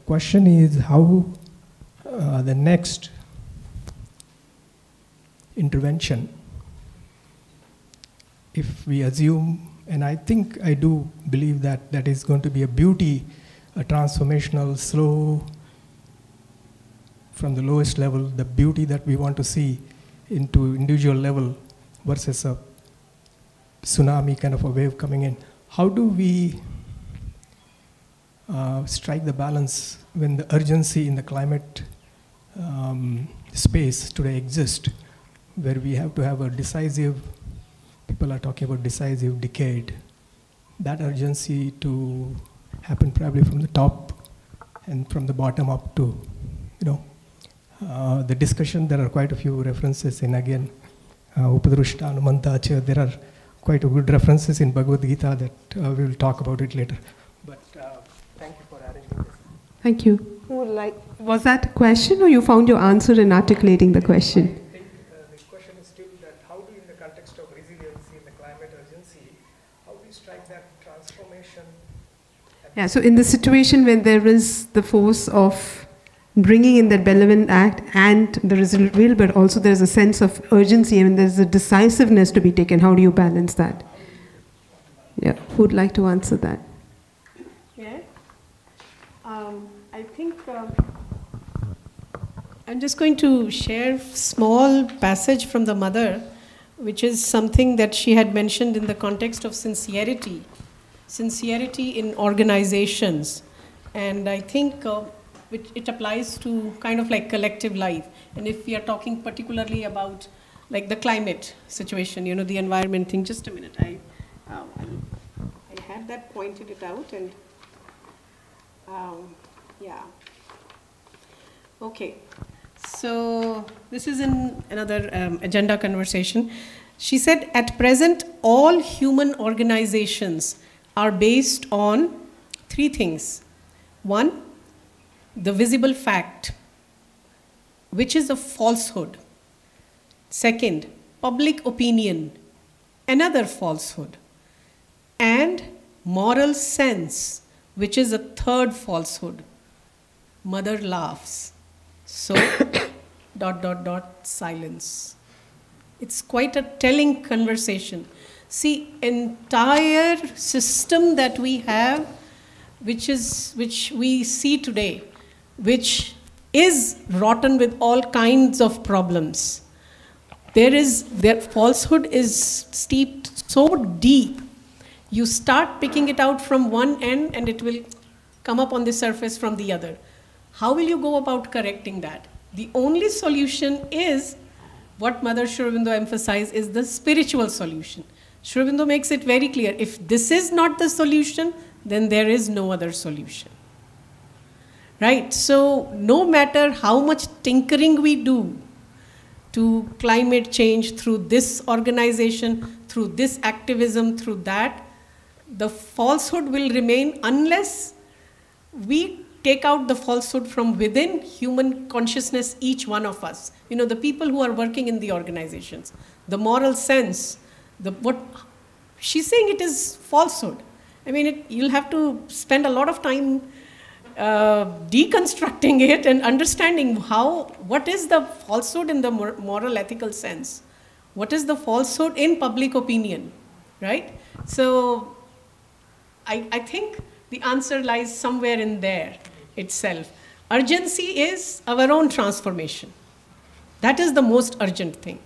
question is how the next intervention, if we assume, and I think I do believe that that is going to be a beauty, a transformational, slow, from the lowest level, the beauty that we want to see into individual level versus a tsunami kind of a wave coming in. How do we strike the balance when the urgency in the climate space today exists, where we have to have a decisive, people are talking about decisive decade, that urgency to happen probably from the top and from the bottom up to, the discussion. There are quite a few references in, again, Upadrushta, Anumantacha, there are quite a good references in Bhagavad Gita that we will talk about it later. But thank you for arranging this. Thank you. Who would like, was that a question or you found your answer in articulating the question? I think the question is still that how do, in the context of resiliency and the climate urgency, how do we strike that transformation? Yeah, so in the situation when there is the force of bringing in that benevolent act and the RESOLUTE will, but also there's a sense of urgency and there's a decisiveness to be taken. How do you balance that? Yeah, who would like to answer that? Yeah. I think I'm just going to share a small passage from the mother, which is something that she had mentioned in the context of sincerity. Sincerity in organizations. And I think it applies to kind of like collective life. And if we are talking particularly about like the climate situation, the environment thing, just a minute. I had that pointed it out and yeah. Okay. So this is in another agenda conversation. She said, at present, all human organizations are based on three things. One, the visible fact, which is a falsehood. Second, public opinion, another falsehood. And moral sense, which is a third falsehood. Mother laughs. So, ... silence. It's quite a telling conversation. See, entire system that we have, which we see today, which is rotten with all kinds of problems. Their falsehood is steeped so deep. You start picking it out from one end and it will come up on the surface from the other. How will you go about correcting that? The only solution is what Mother Sri Aurobindo emphasized is the spiritual solution. Sri Aurobindo makes it very clear, if this is not the solution, then there is no other solution. Right? So no matter how much tinkering we do to climate change through this organization, through this activism, through that, the falsehood will remain unless we take out the falsehood from within human consciousness, each one of us. The people who are working in the organizations, the moral sense, what she's saying, it is falsehood. I mean, you'll have to spend a lot of time deconstructing it and understanding what is the falsehood in the moral ethical sense? What is the falsehood in public opinion, right? So I think the answer lies somewhere in there itself. Urgency is our own transformation. That is the most urgent thing.